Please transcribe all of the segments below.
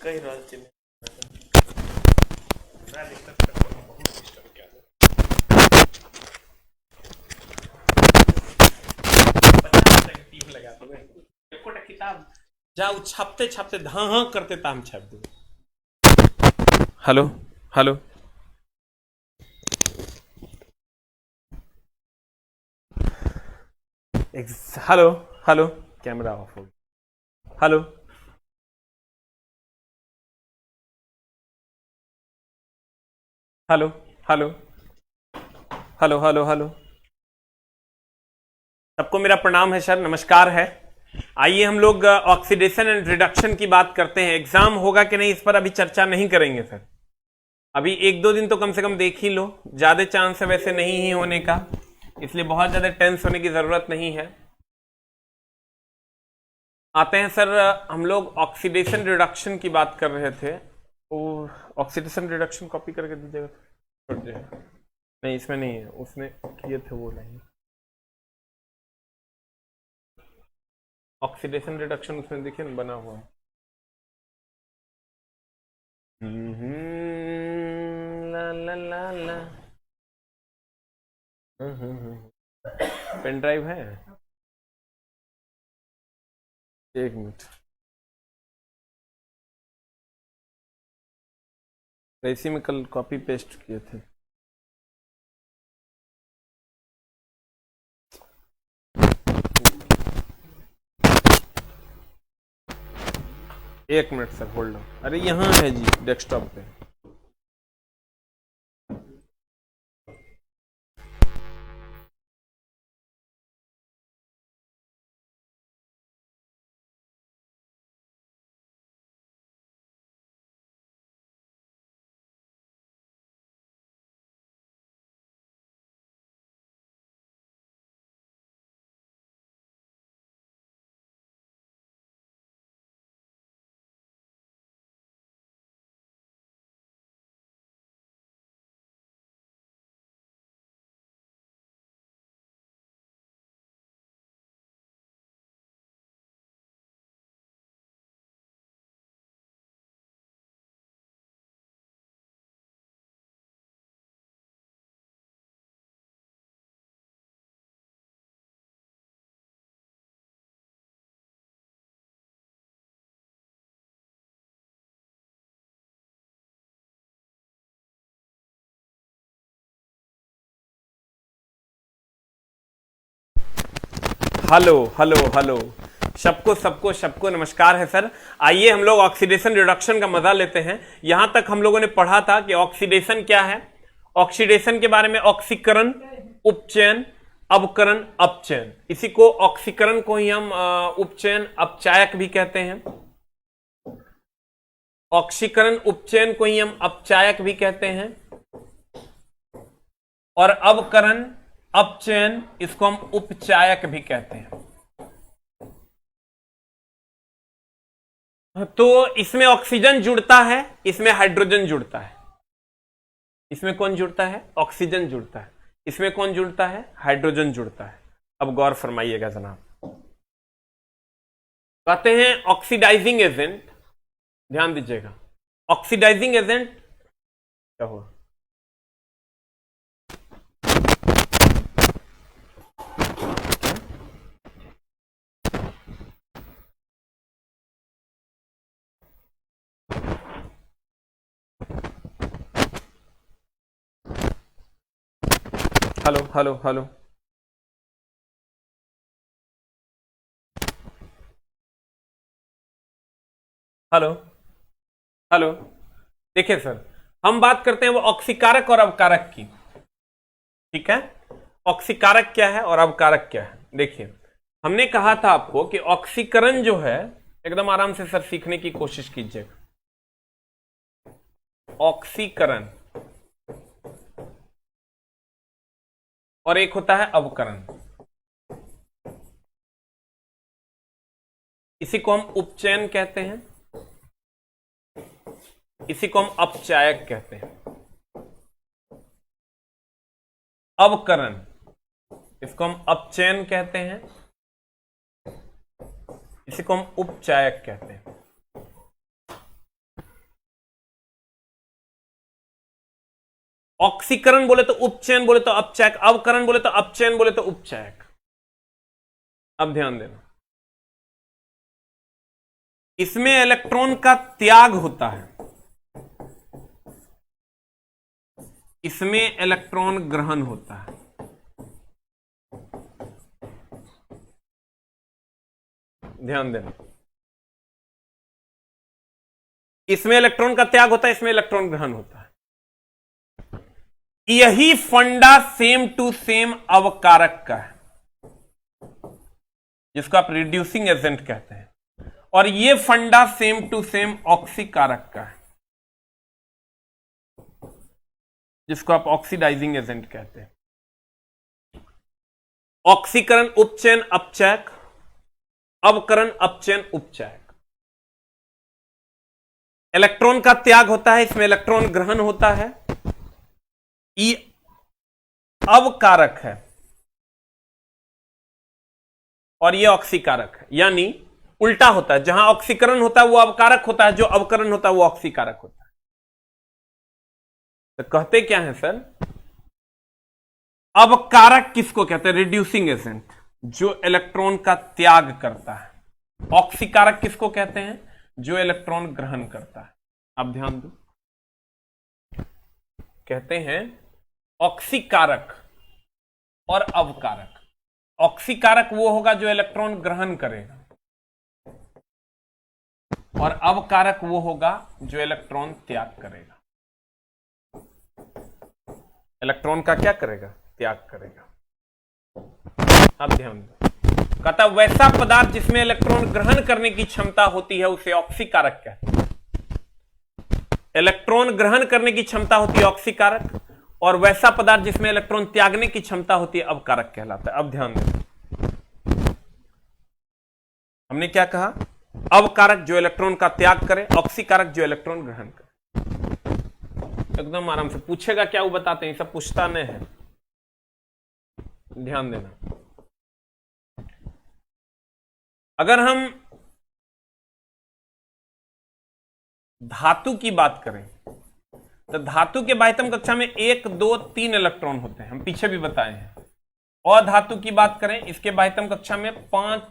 कई रास्ते में मैं डिस्टर्ब करता हूँ, बहुत डिस्टर्ब किया। 50 तक टीम लगा तो एको किताब जाओ छापते छापते हाँ हाँ करते ताम छाप दो। Hello hello hello hello camera off हो गया। Hello hello hello hello hello hello सबको मेरा प्रणाम है सर, नमस्कार है। आइए हम लोग ऑक्सीडेशन एंड रिडक्शन की बात करते हैं। एग्जाम होगा कि नहीं इस पर अभी चर्चा नहीं करेंगे सर, अभी एक दो दिन तो कम से कम देख ही लो, ज्यादा चांस है वैसे नहीं ही होने का, इसलिए बहुत ज्यादा टेंस होने की जरूरत नहीं है। आते हैं सर, हम लोग ऑक्सीडेशन रिडक्शन की बात कर रहे थे। तो ऑक्सीडेशन रिडक्शन कॉपी करके दीजिएगा। नहीं इसमें नहीं है, उसमें किए थे वो नहीं। ऑक्सीडेशन रिडक्शन उसमें देखिए ना बना हुआ है। ला ला ला ला। पेन ड्राइव है, एक मिनट। इसी में कल कॉपी पेस्ट किए थे। एक मिनट सर, होल्ड ऑन। अरे यहाँ है जी डेस्कटॉप पे। हेलो हेलो हेलो सबको सबको सबको नमस्कार है सर। आइए हम लोग ऑक्सीडेशन रिडक्शन का मजा लेते हैं। यहां तक हम लोगों ने पढ़ा था कि ऑक्सीडेशन क्या है। ऑक्सीडेशन के बारे में ऑक्सीकरण, उपचयन, अवकरण, अपचयन, इसी को ऑक्सीकरण को ही हम उपचयन अपचायक भी कहते हैं। ऑक्सीकरण उपचयन को ही हम अपचायक भी कहते हैं, और अवकरण अपचयन इसको हम उपचायक भी कहते हैं। तो इसमें ऑक्सीजन जुड़ता है, इसमें हाइड्रोजन जुड़ता है। इसमें कौन जुड़ता है? ऑक्सीजन जुड़ता है। इसमें कौन जुड़ता है? हाइड्रोजन जुड़ता है। अब गौर फरमाइएगा जनाब। कहते हैं ऑक्सीडाइजिंग एजेंट, ध्यान दीजिएगा। ऑक्सीडाइजिंग एजेंट क्या हुआ? Hello hello hello hello hello देखिए सर, हम बात करते हैं वो ऑक्सीकारक और अवकारक की, ठीक है। ऑक्सीकारक क्या है और अवकारक क्या है? देखिए, हमने कहा था आपको कि ऑक्सीकरण जो है, एकदम आराम से सर सीखने की कोशिश कीजिएगा। ऑक्सीकरण और एक होता है अवकरण। इसी को हम उपचयन कहते हैं, इसी को हम अपचायक कहते हैं। अवकरण इसको हम अपचयन कहते हैं, इसी को हम उपचायक कहते हैं। ऑक्सीकरण बोले तो उपचयन, बोले तो अपचयक, अवकरण बोले तो अपचयन, बोले तो उपचयक। अब ध्यान देना, इसमें इलेक्ट्रॉन का त्याग होता है, इसमें इलेक्ट्रॉन ग्रहण होता है। ध्यान देना, इसमें इलेक्ट्रॉन का त्याग होता है, इसमें इलेक्ट्रॉन ग्रहण होता है। यही फंडा सेम टू सेम अवकारक का है, जिसको आप रिड्यूसिंग एजेंट कहते हैं, और यह फंडा सेम टू सेम ऑक्सीकारक का है, जिसको आप ऑक्सीडाइजिंग एजेंट कहते हैं। ऑक्सीकरण उपचयन अपचयक, अवकरण अपचयन उपचयक। इलेक्ट्रॉन का त्याग होता है, इसमें इलेक्ट्रॉन ग्रहण होता है। ई अवकारक है और यह ऑक्सीकारक है, यानी उल्टा होता है, जहां ऑक्सीकरण होता है वो अवकारक होता है, जो अवकरण होता है वो ऑक्सीकारक होता है। तो कहते क्या है सर, अवकारक किसको कहते हैं? रिड्यूसिंग एजेंट, जो इलेक्ट्रॉन का त्याग करता है। ऑक्सीकारक किसको कहते हैं? जो इलेक्ट्रॉन ग्रहण करता है। अब ध्यान दो, कहते हैं ऑक्सीकारक और अवकारक। ऑक्सीकारक वो होगा जो इलेक्ट्रॉन ग्रहण करेगा, और अवकारक वो होगा जो इलेक्ट्रॉन त्याग करेगा। इलेक्ट्रॉन का क्या करेगा? त्याग करेगा। अब ध्यान दो, कहता वैसा पदार्थ जिसमें इलेक्ट्रॉन ग्रहण करने की क्षमता होती है उसे ऑक्सीकारक कहते हैं। इलेक्ट्रॉन ग्रहण करने की क्षमता होती है ऑक्सीकारक, और वैसा पदार्थ जिसमें इलेक्ट्रॉन त्यागने की क्षमता होती है अवकारक कहलाता है। अब ध्यान दें, हमने क्या कहा? अवकारक जो इलेक्ट्रॉन का त्याग करे, ऑक्सीकारक जो इलेक्ट्रॉन ग्रहण करे। एकदम आराम से पूछेगा क्या वो बताते हैं, सब पूछता नहीं है, ध्यान देना। अगर हम धातु की बात करें तो धातु के बाह्यतम कक्षा में 1, 2, 3 इलेक्ट्रॉन होते हैं, हम पीछे भी बताए हैं। और धातु की बात करें, इसके बाह्यतम कक्षा में 5,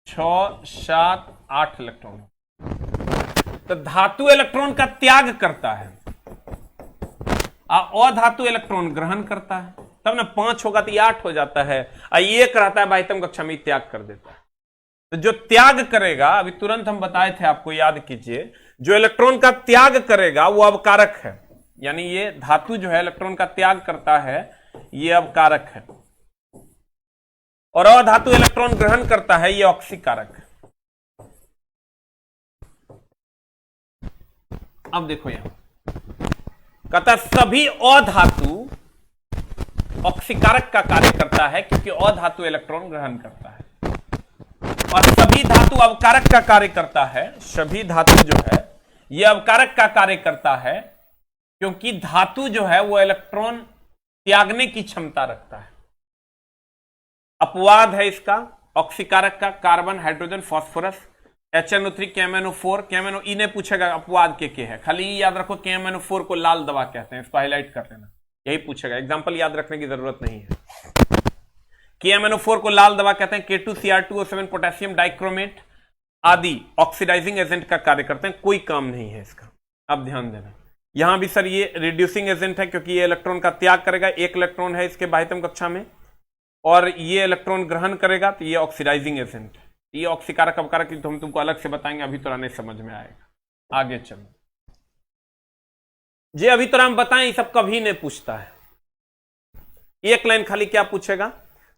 6, 7, 8 इलेक्ट्रॉन। तो धातु इलेक्ट्रॉन का त्याग करता है, अधातु इलेक्ट्रॉन ग्रहण करता है, तब ना 5 होगा तो 8 हो जाता है, 1 रहता है बाह्यतम कक्षा में, त्याग कर देता है। तो जो त्याग करेगा, अभी तुरंत हम बताए थे आपको, याद कीजिए, जो इलेक्ट्रॉन का त्याग करेगा वो अवकारक है, यानी ये धातु जो है इलेक्ट्रॉन का त्याग करता है, ये अवकारक है, और अधातु इलेक्ट्रॉन ग्रहण करता है, ये ऑक्सीकारक है। अब देखो यहां कहता सभी अधातु ऑक्सीकारक का कार्य करता है, क्योंकि अधातु इलेक्ट्रॉन ग्रहण करता है, और सभी धातु अवकारक का कार्य करता है। सभी धातु जो है ये अवकारक का कार्य करता है, क्योंकि धातु जो है वो इलेक्ट्रॉन त्यागने की क्षमता रखता है। अपवाद है इसका ऑक्सीकारक का, carbon, hydrogen, phosphorus, HNO3, KMnO4, KMnO ने पूछेगा अपवाद के है, खाली याद रखो KMnO4 को लाल दवा कहते हैं, इसको हाईलाइट कर लेना, यही पूछेगा, एग्जांपल याद रखने की जरूरत नहीं है। KMnO4 को लाल दवा कहते हैं, K2Cr2O7 पोटेशियम डाइक्रोमेट आदि ऑक्सीडाइजिंग एजेंट का कार्य करते हैं, कोई काम नहीं है इसका। अब ध्यान देना, यहां भी सर ये रिड्यूसिंग एजेंट है, क्योंकि ये इलेक्ट्रॉन का त्याग करेगा, 1 इलेक्ट्रॉन है इसके बाह्यतम कक्षा में, और ये इलेक्ट्रॉन ग्रहण करेगा, तो ये ऑक्सीडाइजिंग एजेंट है। ये ऑक्सीकारक अवकारक तो हम तुमको अलग से बताएंगे, अभी तो नहीं समझ में आएगा, आगे चलो जी। अभी तो हम बताएं, ये सब कभी नहीं पूछता है। एक लाइन खाली क्या पूछेगा?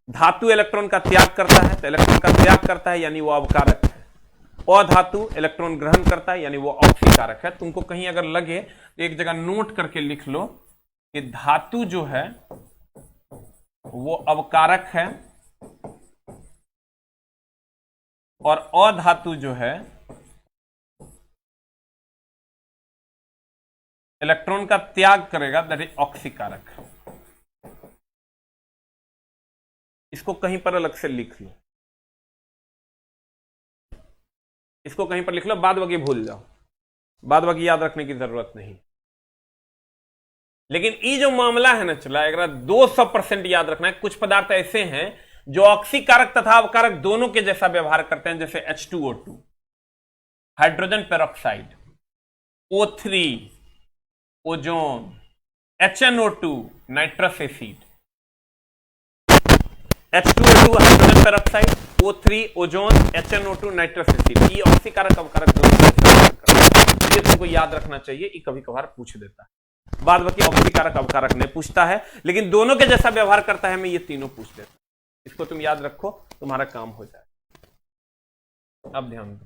धातु इलेक्ट्रॉन का त्याग करता है, तो इलेक्ट्रॉन का त्याग करता है यानी वो अवकारक है। अधातु इलेक्ट्रॉन ग्रहण करता है यानी वो ऑक्सीकारक है। तुमको कहीं अगर लगे तो एक जगह नोट करके लिख लो कि धातु जो है वो अवकारक है, और अधातु जो है इलेक्ट्रॉन का त्याग करेगा, दैट इज ऑक्सीकारक। इसको कहीं पर अलग से लिख लो। इसको कहीं पर लिख लो, बाद बाकी भूल जाओ, बाद बाकी याद रखने की जरूरत नहीं। लेकिन ये जो मामला है ना चला, अगर 200% याद रखना है। कुछ पदार्थ ऐसे हैं जो ऑक्सीकारक तथा अवकारक दोनों के जैसा व्यवहार करते हैं, जैसे H2O2, hydrogen peroxide, O3 ozone, HNO2 nitrous acid, H2O2 hydrogen peroxide, O3 ozone, HNO2 nitrous acid, ये ऑक्सीकारक अवकारक दोनों के जैसा व्यवहार करते हैं। ये तुमको याद रखना चाहिए, ये कभी कभार पूछ देता है। बाद बाकी ऑक्सीकारक अवकारक नहीं पूछता है, लेकिन दोनों के जैसा व्यवहार करता है, मैं ये तीनों पूछ देता। इसको तुम याद रखो, तुम्हारा काम हो जाए। अब ध्यान दो,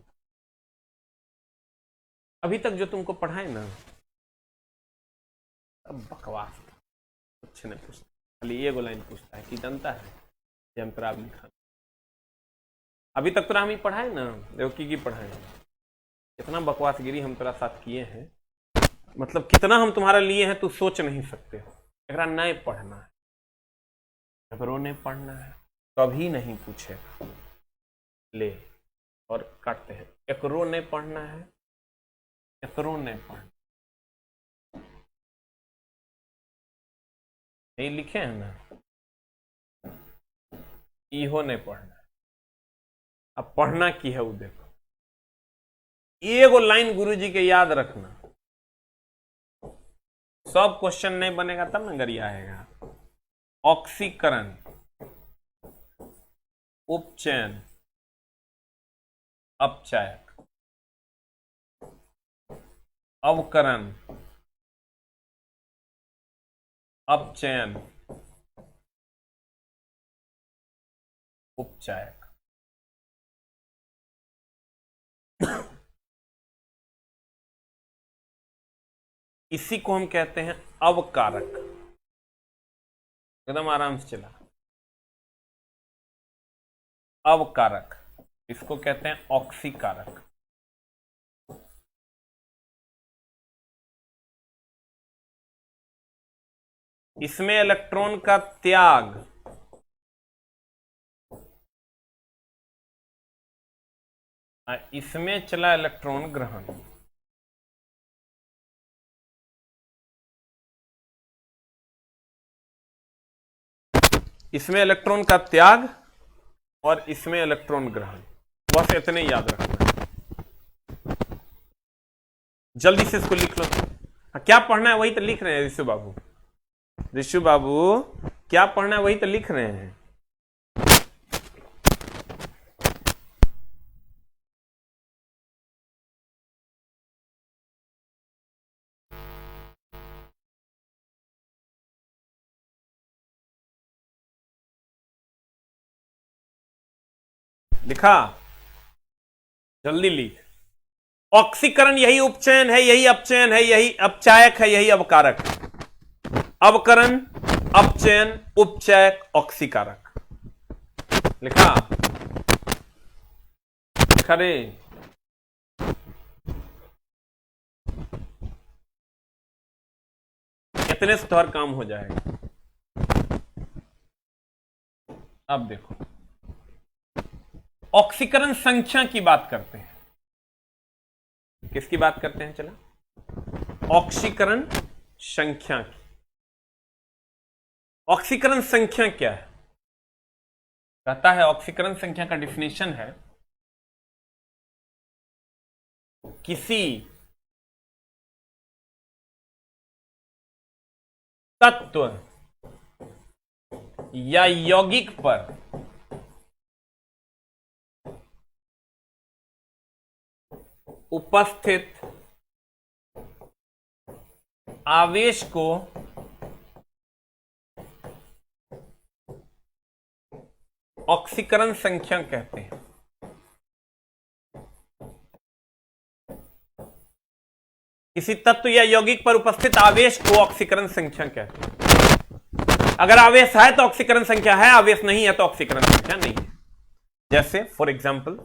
अभी तक जो तुमको पढ़ाए ना, अब बकवास, कुछ नहीं पूछता, खाली ये लाइन पूछता है कि जनता है ये अंतराल लिखा। अभी तक तो हम ही पढ़ाए ना, देखो की पढ़ाए, कितना बकवासगिरी हम तेरा साथ किए हैं, मतलब कितना हम तुम्हारा लिए हैं, तू सोच नहीं सकते हो। अगर नहीं पढ़ना है, अगर नहीं पढ़ना है, कभी नहीं पूछे ले और काटते हैं। एकरो नहीं पढ़ना है, एकरो नहीं पढ़ना, ये लिखे हैं ना, इहो नहीं पढ़ना। अब पढ़ना की है वो देखो, एगो लाइन गुरुजी के याद रखना, सब क्वेश्चन नहीं बनेगा तब ना गरिया आएगा। ऑक्सीकरण, उपचयन, अपचायक, अवकरण, अपचयन, उपचायक। इसी को हम कहते हैं अवकारक। एकदम आराम से चला, अवकारक, इसको कहते हैं ऑक्सीकारक। इसमें इलेक्ट्रॉन का त्याग, इसमें चला इलेक्ट्रॉन ग्रहण। इसमें इलेक्ट्रॉन का त्याग और इसमें इलेक्ट्रॉन ग्रहण, बस इतने याद रखना। जल्दी से इसको लिख लो। क्या पढ़ना है वही तो लिख रहे हैं ऋषु बाबू, ऋषु बाबू क्या पढ़ना है वही तो लिख रहे हैं। लिखा, जल्दी लिख। ऑक्सीकरण यही उपचयन है, यही अपचयन है, यही अपचायक है, यही अवकारक। अवकरण, अपचयन, उपचयक, ऑक्सीकारक। लिखा, खरे इतने से तो हर काम हो जाएगा। अब देखो, ऑक्सीकरण संख्या की बात करते हैं। किसकी बात करते हैं? चला, ऑक्सीकरण संख्या की। ऑक्सीकरण संख्या क्या है? कहता है ऑक्सीकरण संख्या का डिफिनेशन है किसी तत्व या यौगिक पर उपस्थित आवेश को ऑक्सीकरण संख्या कहते हैं। किसी तत्व या यौगिक पर उपस्थित आवेश को ऑक्सीकरण संख्या कहते हैं। अगर आवेश है तो ऑक्सीकरण संख्या है, आवेश नहीं है तो ऑक्सीकरण संख्या नहीं है। जैसे फॉर एग्जाम्पल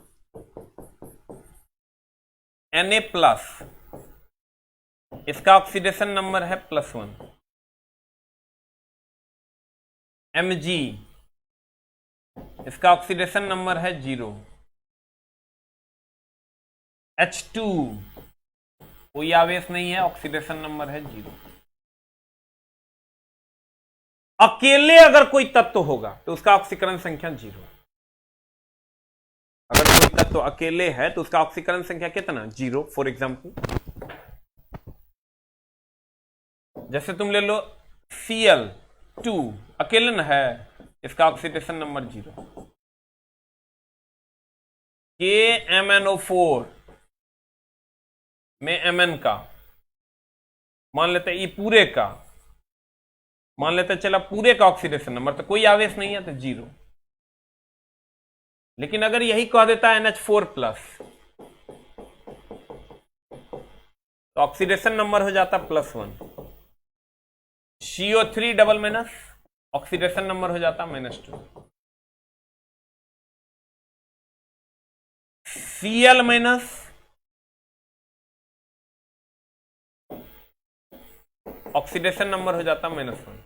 Na+, इसका ऑक्सीडेशन नंबर है +1। Mg, इसका ऑक्सीडेशन नंबर है 0। H2 कोई आवेश नहीं है, ऑक्सीडेशन नंबर है 0। अकेले अगर कोई तत्व होगा तो उसका ऑक्सीकरण संख्या 0। अगर कोई तत्व अकेले है तो उसका ऑक्सीकरण संख्या कितना? 0। फॉर एग्जाम्पल जैसे तुम ले लो Cl2 अकेले न है, इसका ऑक्सीडेशन नंबर 0। KMnO4 में Mn का मान लेते हैं, ये पूरे का मान लेते हैं, चला पूरे का ऑक्सीडेशन नंबर, तो कोई आवेश नहीं है तो 0। लेकिन अगर यही कह देता है NH4 प्लस तो ऑक्सीडेशन नंबर हो जाता +1। CO3 double minus oxidation number हो जाता -2। Cl माइनस ऑक्सीडेशन नंबर हो जाता -1।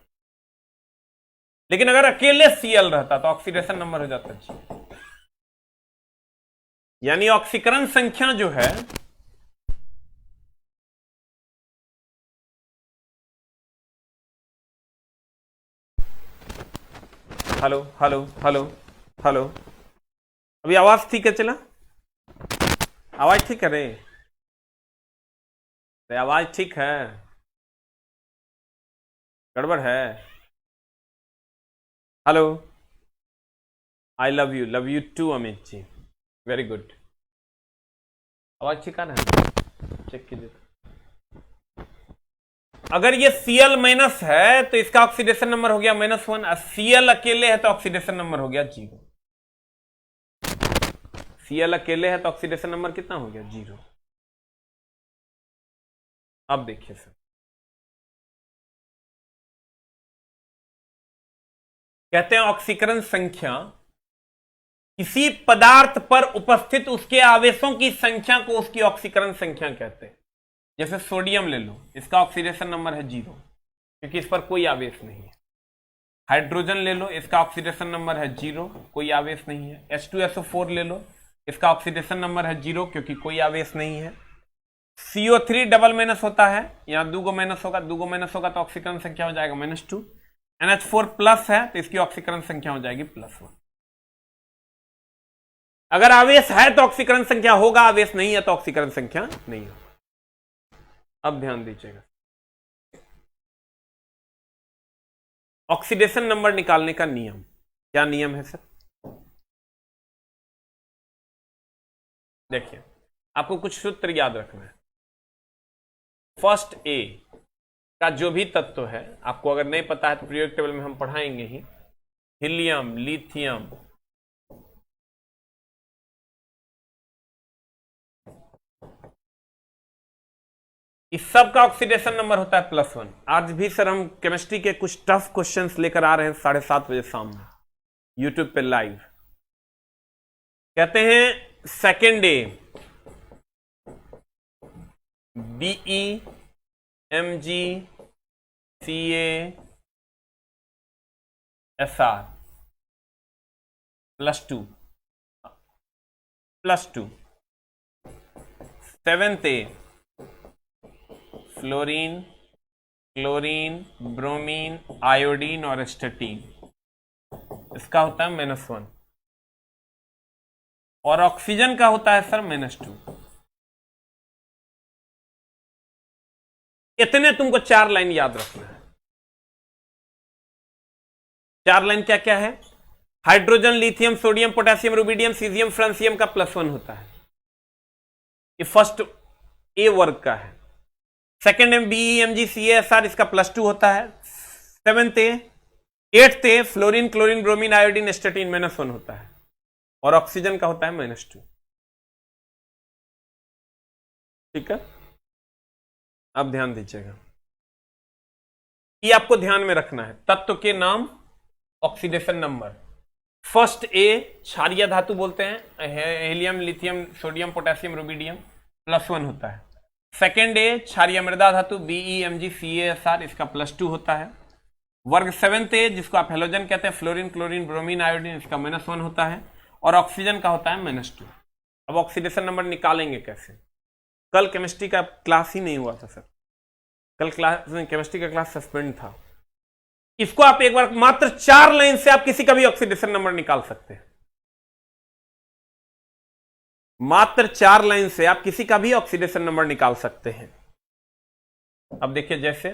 लेकिन अगर अकेले Cl रहता तो ऑक्सीडेशन नंबर हो जाता 0। यानी ऑक्सीकरण संख्या जो है हेलो हेलो हेलो हेलो, अभी आवाज ठीक है? चला आवाज ठीक है रे? आवाज ठीक है? गड़बड़ है? Hello, I love you too Amit ji, very good. आवाज ठीक आ रहा है? चेक कीजिए। अगर ये Cl माइनस है तो इसका ऑक्सीडेशन नंबर हो गया -1। Cl अकेले है तो ऑक्सीडेशन नंबर हो गया 0। Cl अकेले है तो ऑक्सीडेशन नंबर कितना हो गया? 0। अब देखिए सर, कहते हैं ऑक्सीकरण संख्या किसी पदार्थ पर उपस्थित उसके आवेशों की संख्या को उसकी ऑक्सीकरण संख्या कहते हैं। जैसे सोडियम ले लो, इसका ऑक्सीडेशन नंबर है 0 क्योंकि इस पर कोई आवेश नहीं है। हाइड्रोजन ले लो, इसका ऑक्सीडेशन नंबर है 0, कोई आवेश नहीं है। H2SO4 ले लो, इसका ऑक्सीडेशन नंबर है 0 क्योंकि कोई आवेश नहीं है। CO3 डबल माइनस होता है, यहां 2 माइनस होगा, 2 माइनस होगा तो ऑक्सीकरण संख्या हो जाएगा -2। NH4 प्लस है तो इसकी ऑक्सीकरण संख्या हो जाएगी +1। अगर आवेश है तो ऑक्सीकरण संख्या होगा, आवेश नहीं है तो ऑक्सीकरण संख्या नहीं होगा। अब ध्यान दीजिएगा, ऑक्सीडेशन नंबर निकालने का नियम क्या नियम है सर? देखिए, आपको कुछ सूत्र याद रखना है। फर्स्ट ए का जो भी तत्व है, आपको अगर नहीं पता है तो पीरियोडिक टेबल में हम पढ़ाएंगे ही। हीलियम, लिथियम, इस सब का ऑक्सीडेशन नंबर होता है +1। आज भी सर हम केमिस्ट्री के कुछ टफ क्वेश्चंस लेकर आ रहे हैं 7:30 बजे शाम में यूट्यूब पे लाइव। कहते हैं second A BE Mg Ca Sr +2 seventh A fluorine, chlorine, bromine, iodine और स्टेटीन, इसका होता है -1। और ऑक्सीजन का होता है सर -2। इतने तुमको 4 लाइन याद रखना है। 4 लाइन क्या क्या है? Hydrogen, lithium, sodium, potassium, rubidium, caesium, francium का +1 होता है। ये फर्स्ट ए वर्ग का है। सेकेंड में BE Mg Ca Sr, इसका +2 होता है। Seventh A, eighth A fluorine, chlorine, bromine, iodine, astatine -1 होता है। और ऑक्सीजन का होता है -2। ठीक है, अब ध्यान दीजिएगा, ये आपको ध्यान में रखना है। तत्व के नाम, ऑक्सीडेशन नंबर। फर्स्ट ए क्षारीय धातु बोलते हैं, helium, lithium, sodium, potassium, rubidium, +1 होता है। सेकेंड ए क्षारीय मृदा धातु BE Mg Ca Sr, इसका +2 होता है। वर्ग सेवेंथ ए जिसको आप हेलोजन कहते हैं, फ्लोरीन, क्लोरीन, ब्रोमीन, आयोडीन, इसका -1 होता है। और ऑक्सीजन का होता है -2। अब ऑक्सीडेशन नंबर निकालेंगे कैसे? कल केमिस्ट्री का क्लास ही नहीं हुआ था सर, कल क्लास केमिस्ट्री का क्लास सस्पेंड था। इसको आप एक बार मात्र 4 लाइन से आप किसी का भी ऑक्सीडेशन नंबर निकाल सकते हैं। मात्र 4 लाइन से आप किसी का भी ऑक्सीडेशन नंबर निकाल सकते हैं। अब देखिए, जैसे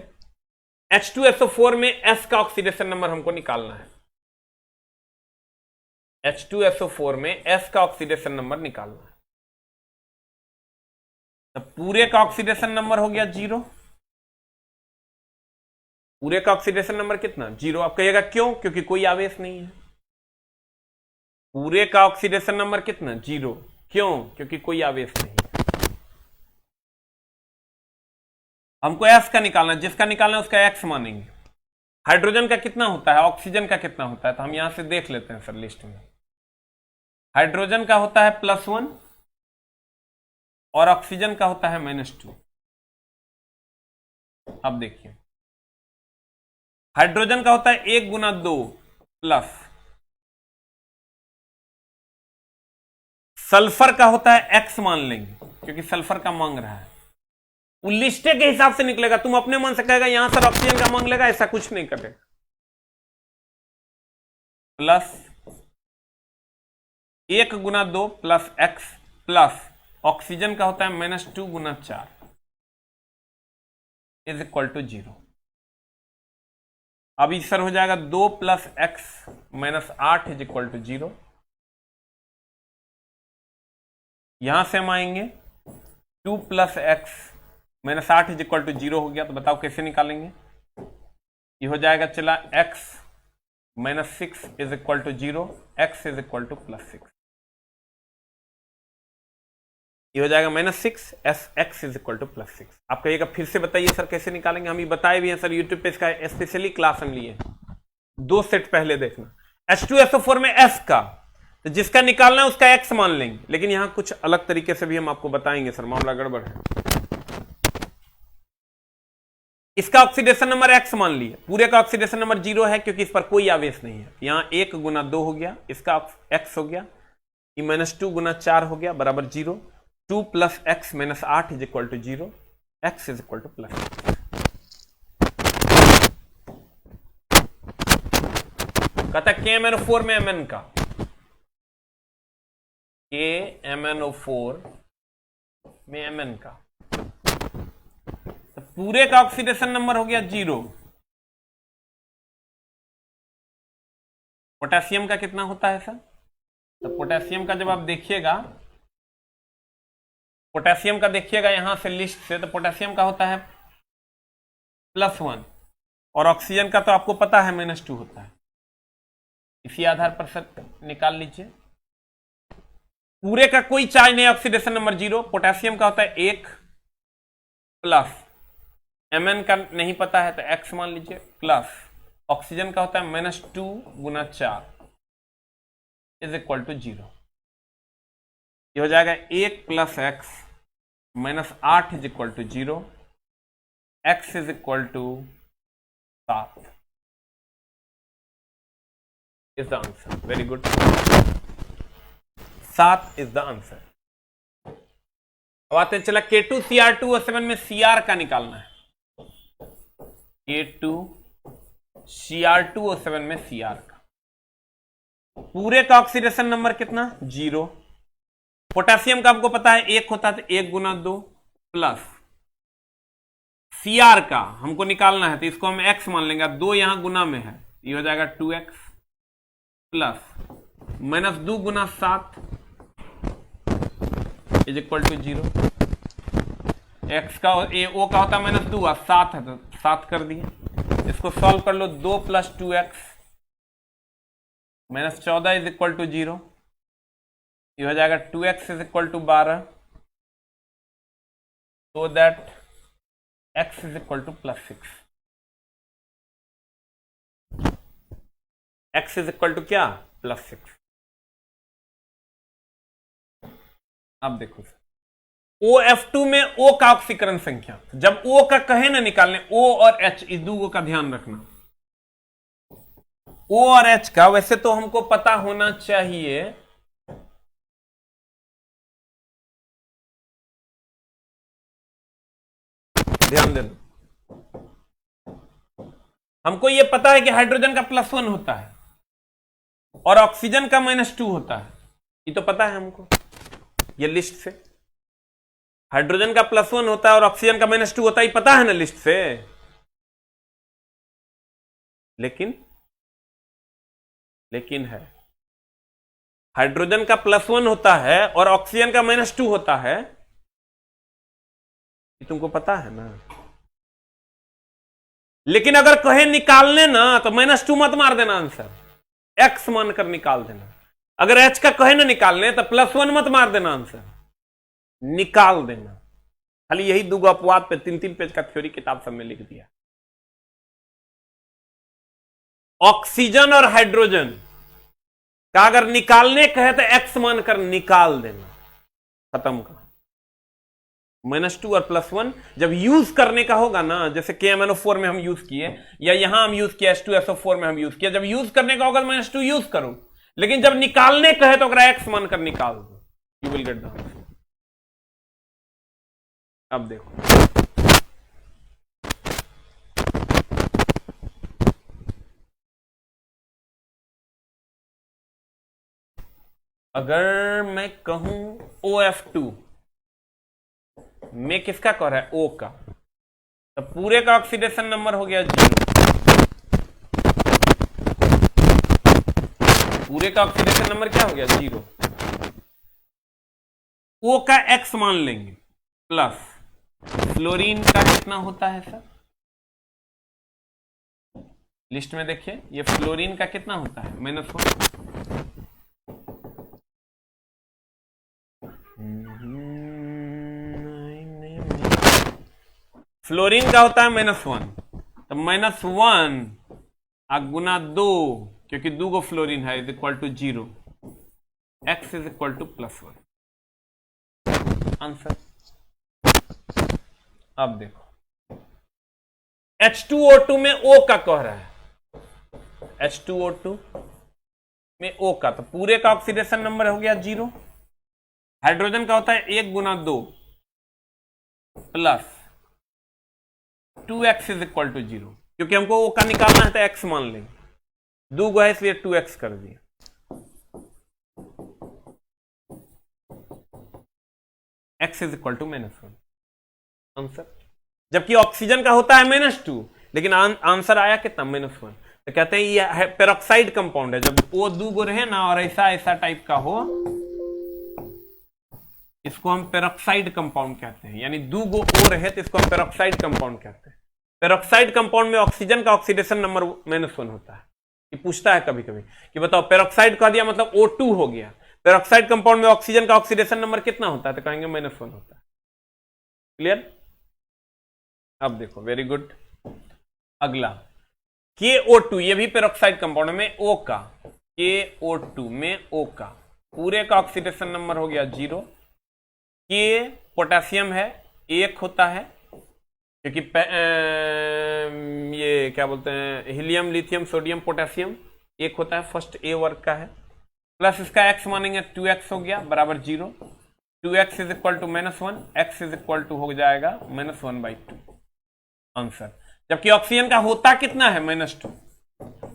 H2SO4 में S का ऑक्सीडेशन नंबर हमको निकालना है। H2SO4 में S का ऑक्सीडेशन नंबर निकालना है। तो पूरे का ऑक्सीडेशन नंबर हो गया 0। पूरे का ऑक्सीडेशन नंबर कितना? 0। आप कहिएगा क्यों? क्योंकि कोई आवेश नहीं है। पूरे का ऑक्सीडेशन नंबर कितना? 0। क्यों? क्योंकि कोई आवेश नहीं है। हमको S का निकालना है, जिसका निकालना है उसका X मानेंगे। हाइड्रोजन का कितना होता है, ऑक्सीजन का कितना होता है, तो हम यहां से देख लेते हैं सर लिस्ट में। हाइड्रोजन का होता है +1 और ऑक्सीजन का होता है -2। अब देखिए, हाइड्रोजन का होता है 1 गुना 2 प्लस, सल्फर का होता है X मान लेंगे क्योंकि सल्फर का मांग रहा है। वो लिस्टे के हिसाब से निकलेगा, तुम अपने मन से कहेगा यहां सर ऑक्सीजन का मांग लेगा, ऐसा कुछ नहीं करेगा। प्लस 1 गुना 2 प्लस X प्लस ऑक्सीजन का होता है -2 गुना 4 इज इक्वल टू 0। अब इस सर हो जाएगा 2 plus X -8 is equal to 0। यहां से हम आएंगे 2 plus X -8 is equal to 0 हो गया। तो बताओ कैसे निकालेंगे? ये हो जाएगा, चला X -6 is equal to 0, X is equal to +6। ये हो जाएगा -6, X इज इक्वल टू +6। आप कहिएगा फिर से बताइए सर कैसे निकालेंगे? हम ये बताए भी हैं सर, यूट्यूब पे इसका स्पेशली क्लास हम लिए, 2 सेट पहले देखना। H2SO4 में S का, तो जिसका निकालना है उसका X मान लेंगे, लेकिन यहां कुछ अलग तरीके से भी हम आपको बताएंगे सर, मामला गड़बड़ है। इसका ऑक्सीडेशन नंबर X मान लिए, पूरे का ऑक्सीडेशन नंबर 0 है क्योंकि इस पर कोई आवेश नहीं है। यहां 1 गुना 2 हो गया, इसका X हो गया, ये -2 गुना 4 हो गया बराबर 0। 2 plus X -8 is equal to 0, X is equal to +6। कहता KMnO4 में Mn का, KMnO4 में Mn का, तो पूरे का ऑक्सीडेशन नंबर हो गया 0। पोटेशियम का कितना होता है सर? तो पोटेशियम का जब आप देखिएगा, पोटेशियम का देखिएगा यहां से लिस्ट से, तो पोटेशियम का होता है +1 और ऑक्सीजन का तो आपको पता है -2 होता है। इसी आधार पर सर निकाल लीजिए। पूरे का कोई चार्ज नहीं, ऑक्सीडेशन नंबर 0। पोटेशियम का होता है 1 प्लस, Mn का नहीं पता है तो X मान लीजिए, प्लस ऑक्सीजन का होता है -2 गुना 4 इज इक्वल टू 0। ये हो जाएगा 1 plus X -8 is equal to 0, X is equal to 7 is the answer. Very good, 7 is the answer. अब आते हैं, चला K2Cr2O7 में Cr का निकालना है। K2Cr2O7 में Cr का, पूरे का ऑक्सीडेशन नंबर कितना? 0। पोटेशियम का आपको पता है 1 होता है, तो 1 गुना 2 प्लस Cr का हमको निकालना है, तो इसको हम X मान लेंगे। 2 यहां गुना में है, ये हो जाएगा 2X प्लस -2 गुना 7 इज इक्वल टू 0। X का O का होता है -2 और 7 है तो 7 कर दिए। इसको सॉल्व कर लो, 2 plus 2X -14 is equal to 0। ये हो जाएगा 2X is equal to 12, so that X is equal to +6। X is equal to क्या? +6। अब देखो OF2 में O का ऑक्सीकरण संख्या, जब O का कहे ना निकालने, O और H इस दो का ध्यान रखना। O और H का वैसे तो हमको पता होना चाहिए, ध्यान देना, हमको ये पता है कि हाइड्रोजन का +1 होता है और ऑक्सीजन का -2 होता है, ये तो पता है हमको, ये लिस्ट से हाइड्रोजन का +1 होता है और ऑक्सीजन का -2 होता है, ये पता है ना लिस्ट से। लेकिन है हाइड्रोजन का +1 होता है और ऑक्सीजन का -2 होता है, ये तुमको पता है ना। लेकिन अगर कहे निकालने ना तो -2 मत मार देना, आंसर x मानकर निकाल देना। अगर h का कहे ना निकालने तो +1 मत मार देना, आंसर निकाल देना। खाली यही दो अपवाद पे 3-3 पेज का थ्योरी किताब सब में लिख दिया। ऑक्सीजन और हाइड्रोजन का अगर निकालने कहे तो x मानकर निकाल देना, खत्म का। -2 और +1 जब यूज करने का होगा ना, जैसे KMnO4 में हम यूज किए या यहां हम यूज किया H2SO4 में हम यूज किया, जब यूज करने का होगा -2 यूज करो, लेकिन जब निकालने कहे तो अगर x मानकर निकाल दो, you will get the answer. अब देखो, अगर मैं कहूं OF2 में किसका कह रहा है, O का, तो पूरे का ऑक्सीडेशन नंबर हो गया 0, पूरे का ऑक्सीडेशन नंबर क्या हो गया 0। O का X मान लेंगे, प्लस फ्लोरीन का कितना होता है सर, लिस्ट में देखिए, ये फ्लोरीन का कितना होता है -1, फ्लोरीन का होता है -1, तो -1 गुना 2, क्योंकि 2 को फ्लोरीन है, is equal to 0, x is equal to +1, answer. अब देखो, H2O2 में O का कह रहा है, H2O2 में O का, तो पूरे का ऑक्सीडेशन नंबर हो गया 0। हाइड्रोजन का होता है 1 गुना 2 plus 2x is equal to 0, क्योंकि हमको O का निकालना है तो x मान लेंगे, 2 गो है इसलिए 2x कर दिया, x is equal to -1, answer. जबकि ऑक्सीजन का होता है -2, लेकिन आंसर आया कितना -1, तो कहते हैं ये पेरोक्साइड कंपाउंड है। जब O 2 गो रहे ना और ऐसा ऐसा टाइप का हो, इसको हम पेरोक्साइड कंपाउंड कहते हैं, यानी 2 गो O रहे तो इसको हम पेरोक्साइड कंपाउंड कहते हैं। पेरोक्साइड कंपाउंड में ऑक्सीजन का ऑक्सीडेशन नंबर -1 होता है। ये पूछता है कभी कभी कि बताओ पेरोक्साइड कह दिया मतलब O2 हो गया, पेरोक्साइड कंपाउंड में ऑक्सीजन का ऑक्सीडेशन नंबर कितना होता है, तो कहेंगे -1 होता है। क्लियर। अब देखो, वेरी गुड। अगला KO2, ये भी पेरोक्साइड कंपाउंड में O का, KO2 में O का पूरे का ऑक्सीडेशन नंबर हो गया 0। K पोटेशियम है, 1 होता है, क्योंकि ये क्या बोलते हैं, हीलियम, लिथियम, सोडियम, पोटेशियम 1 होता है, फर्स्ट A वर्ग का है, प्लस इसका x मानेंगे 2x हो गया बराबर 0, 2x is equal to -1, x is equal to हो जाएगा -1/2, आंसर। जबकि ऑक्सीजन का होता कितना है -2,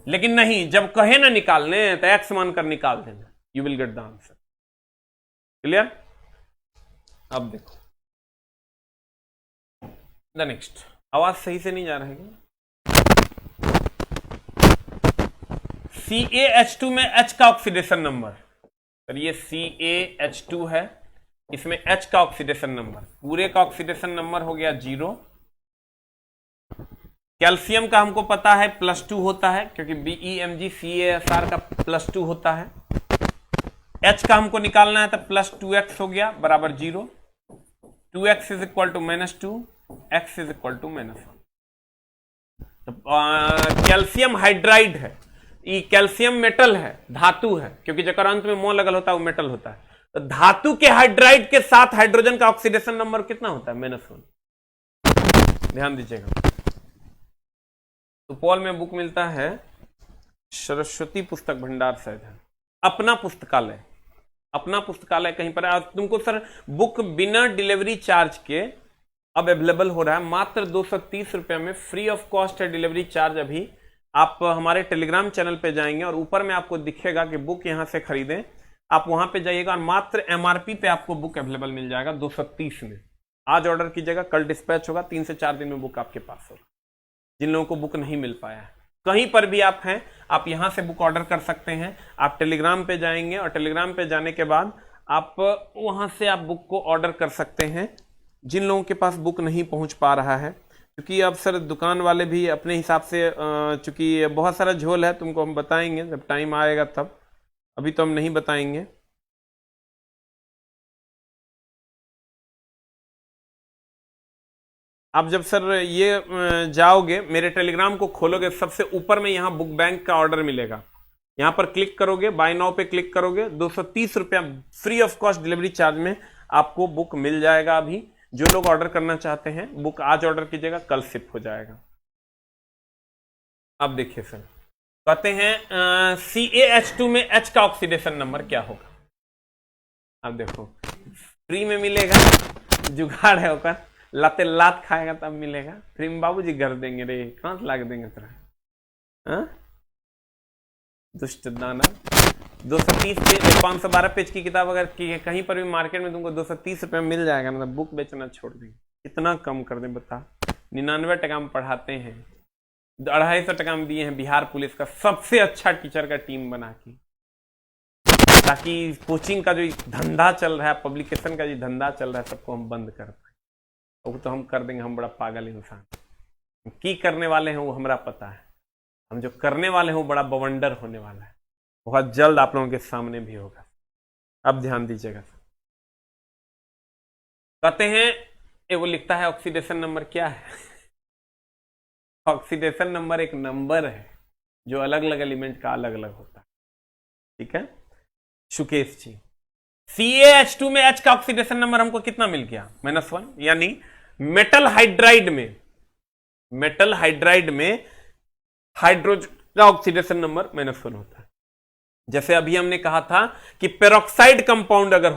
लेकिन नहीं, जब कहे ना निकालने तो x मानकर निकाल देना, you will get the answer. Clear. अब देखो द नेक्स्ट, आवाज सही से नहीं जा रहा है क्या? CaH2 में H का ऑक्सीडेशन नंबर, तो ये CaH2 है, इसमें H का ऑक्सीडेशन नंबर, पूरे का ऑक्सीडेशन नंबर हो गया 0। कैल्शियम का हमको पता है +2 होता है, क्योंकि BeMgCaSr का +2 होता है। H का हमको निकालना है तो +2x हो गया बराबर 0, 2x is equal to -2, x is equal to -1। Calcium hydride है, ये कैल्शियम मेटल है, धातु है, क्योंकि जब अंत में मो लगल होता है वो मेटल होता है। तो धातु के हाइड्राइड के साथ हाइड्रोजन का ऑक्सीडेशन नंबर कितना होता है -1, ध्यान दीजिएगा। सुपौल में बुक मिलता है, सरस्वती पुस्तक भंडार शायद है, अपना पुस्तकालय, अपना पुस्तकालय कहीं पर तुमको सर बुक बिना डिलीवरी चार्ज के अब अवेलेबल हो रहा है मात्र 230 रुपये में, फ्री ऑफ कॉस्ट है डिलीवरी चार्ज। अभी आप हमारे टेलीग्राम चैनल पे जाएंगे और ऊपर में आपको दिखेगा कि बुक यहां से खरीदें, आप वहां पे जाइएगा और मात्र एमआरपी पे आपको बुक अवेलेबल मिल जाएगा 230 में। आज ऑर्डर कीजिएगा, कल डिस्पैच होगा, 3 से 4 दिन में बुक आपके पास होगा। जिन लोगों को बुक नहीं मिल पाया है, कहीं पर भी आप हैं, आप यहां से बुक ऑर्डर कर सकते हैं। आप टेलीग्राम पे जाएंगे और टेलीग्राम पे जाने के बाद आप वहां से आप बुक को ऑर्डर कर सकते हैं। जिन लोगों के पास बुक नहीं पहुंच पा रहा है, क्योंकि अब सर दुकान वाले भी अपने हिसाब से, चूंकि बहुत सारा झोल है, तुमको हम बताएंगे जब टाइम आएगा तब, अभी तो हम नहीं बताएंगे। आप जब सर ये जाओगे, मेरे टेलीग्राम को खोलोगे, सबसे ऊपर में यहां बुक बैंक का ऑर्डर मिलेगा, यहां पर क्लिक करोगे, बाय नाउ पे क्लिक करोगे, 230 रुपया free of cost delivery charge में आपको बुक मिल जाएगा। अभी जो लोग ऑर्डर करना चाहते हैं, बुक आज ऑर्डर कीजिएगा, कल शिप हो जाएगा। अब देखिए सर, कहते हैं CaH2 में H का ऑक्सीडेशन नंबर क्या होगा। अब देखो, फ्री में मिलेगा, जुगाड़ है होकर, लाते लात खाएगा तब मिलेगा। फ्री में बाबूजी कर देंगे रे, कहां से लाग देंगे तेरा, दुष्ट दाना। 230 पेज, 512 पेज की किताब अगर कहीं पर भी मार्केट में तुमको 230 रुपये में मिल जाएगा, मतलब बुक बेचना छोड़ देंगे। इतना कम कर दें बता, 99 टका में पढ़ाते हैं, 250 टका में दिए हैं बिहार पुलिस का सबसे अच्छा टीचर का टीम बना के, ताकि कोचिंग का जो धंधा चल रहा है, पब्लिकेशन का जो धंधा चल रहा है, सबको हम बंद कर पाए। वो तो हम कर देंगे, हम बड़ा पागल इंसान की करने वाले हैं वो हमरा पता है, हम जो करने वाले हैं वो बड़ा बवंडर होने वाला है, बहुत जल्द आप लोगों के सामने भी होगा। अब ध्यान दीजिएगा, कहते हैं ये वो लिखता है ऑक्सीडेशन नंबर क्या है। ऑक्सीडेशन नंबर एक नंबर है जो अलग अलग एलिमेंट का अलग अलग होता है, ठीक है सुकेश जी। CaH2 में H का ऑक्सीडेशन नंबर हमको कितना मिल गया, -1, यानी मेटल हाइड्राइड में हाइड्रोजन का ऑक्सीडेशन नंबर -1 होता है। जैसे अभी हमने कहा था कि पेरोक्साइड कंपाउंड अगर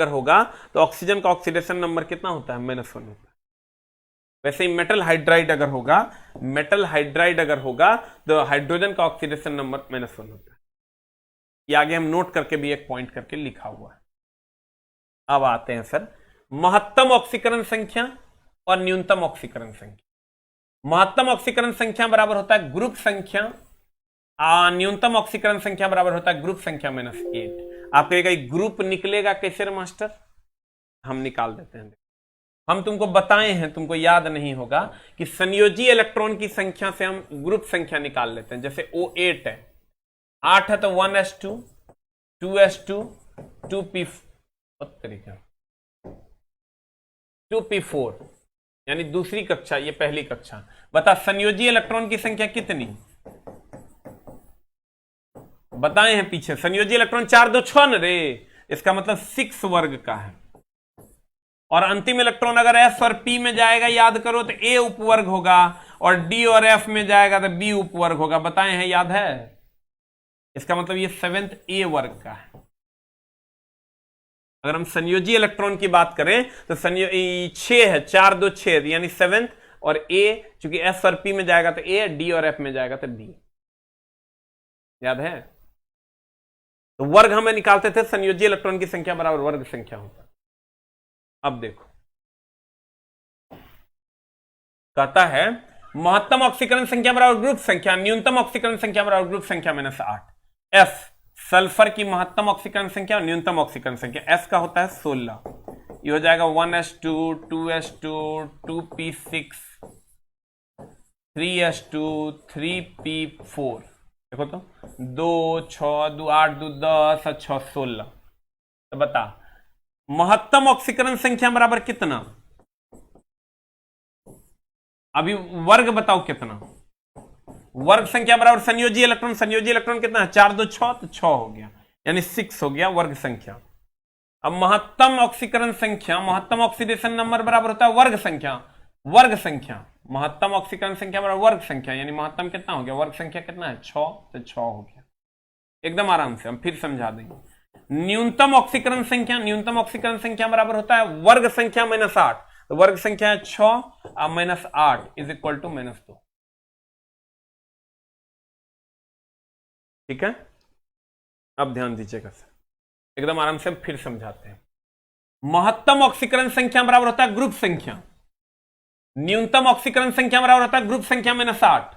होगा तो ऑक्सीजन का ऑक्सीडेशन नंबर कितना होता है, -1 होता है। वैसे ही मेटल हाइड्राइड अगर होगा तो हाइड्रोजन का ऑक्सीडेशन नंबर -1 होता है। ये आगे हम नोट करके भी एक पॉइंट करके लिखा हुआ है। अब आते हैं सर, महत्तम ऑक्सीकरण संख्या और न्यूनतम ऑक्सीकरण संख्या। महत्तम ऑक्सीकरण संख्या बराबर होता है ग्रुप संख्या, न्यूनतम ऑक्सीकरण संख्या बराबर होता है ग्रुप संख्या -8। आप कहेगा ग्रुप निकलेगा कैसे मास्टर, हम निकाल देते हैं। हम तुमको बताए हैं, तुमको याद नहीं होगा कि संयोजी इलेक्ट्रॉन की संख्या से हम ग्रुप संख्या निकाल लेते हैं। जैसे O8 है, 8 है तो 1s2, 2s2, 2p4, यानी दूसरी कक्षा, ये पहली कक्षा। बता संयोजी इलेक्ट्रॉन की संख्या कितनी बताए हैं पीछे, संयोजी इलेक्ट्रॉन 4 2 6 न रे, इसका मतलब 6 वर्ग का है। और अंतिम इलेक्ट्रॉन अगर S और P में जाएगा, याद करो तो A उपवर्ग होगा, और D और F में जाएगा तो B उपवर्ग होगा। बताए हैं, याद है? इसका मतलब ये 7th A वर्ग का है। अगर हम संयोजी इलेक्ट्रॉन की बात करें तो 6 है, 4 2 6, यानी 7th, और A चूंकि S और P में जाएगा तो A, D और F में जाएगा तो D। याद है? तो वर्ग हमें निकालते थे, संयोजी इलेक्ट्रॉन की संख्या बराबर वर्ग संख्या होता। अब देखो, कहता है महत्तम ऑक्सीकरण संख्या बराबर ग्रुप संख्या, न्यूनतम ऑक्सीकरण संख्या बराबर ग्रुप संख्या -8। F सल्फर की महत्तम ऑक्सीकरण संख्या और न्यूनतम ऑक्सीकरण संख्या, S का होता है 16। ये हो जाएगा 1s2, 2s2, 2p6, 3s2, 3p4। देखो तो 2 6 2 8 2 10 और 6 16। तो बता महत्तम ऑक्सीकरण संख्या बराबर कितना? अभी वर्ग बताओ कितना? वर्ग संख्या बराबर संयोजी इलेक्ट्रॉन, संयोजी इलेक्ट्रॉन कितना है? 4 2 6, तो 6 हो गया, यानी 6 हो गया वर्ग संख्या। अब महत्तम ऑक्सीकरण संख्या, महत्तम ऑक्सीडेशन नंबर बराबर होता है वर्ग संख्या, वर्ग संख्या। महत्तम ऑक्सीकरण संख्या बराबर वर्ग संख्या, यानी महत्तम कितना हो गया? वर्ग संख्या कितना है? 6, तो 6 हो गया। एकदम आराम से हम फिर समझा देंगे। न्यूनतम ऑक्सीकरण संख्या, न्यूनतम ऑक्सीकरण संख्या बराबर होता है वर्ग संख्या माइनस 8। तो वर्ग संख्या है 6 और माइनस 8 इज इक्वल टू -2। ठीक है, अब ध्यान दीजिएगा सर, एकदम आराम से हम फिर समझाते हैं। महत्तम ऑक्सीकरण संख्या बराबर होता है ग्रुप संख्या, न्यूनतम ऑक्सीकरण संख्या बराबर होता है ग्रुप संख्या -8।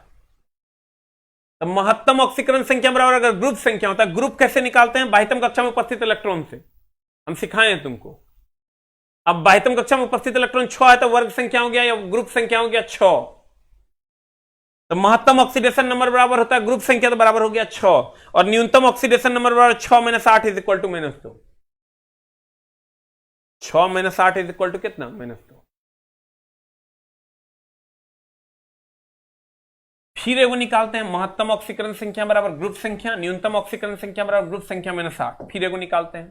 तो महत्तम ऑक्सीकरण संख्या बराबर अगर ग्रुप संख्या होता है, ग्रुप कैसे निकालते हैं? बाह्यतम कक्षा में उपस्थित इलेक्ट्रॉन से, हम सिखाए हैं तुमको। अब बाह्यतम कक्षा में उपस्थित इलेक्ट्रॉन 6 है तो वर्ग संख्या हो गया या ग्रुप संख्या हो गया 6। तो महत्तम ऑक्सीडेशन नंबर बराबर होता है ग्रुप संख्या, तो बराबर हो गया 6, और न्यूनतम ऑक्सीडेशन नंबर बराबर 6 - 8 is equal to -2। 6 - 8 is equal to कितना? -2। फिर एगो निकालते हैं, महत्तम ऑक्सीकरण संख्या बराबर ग्रुप संख्या, न्यूनतम ऑक्सीकरण संख्या बराबर ग्रुप संख्या -8। फिर एगो निकालते हैं,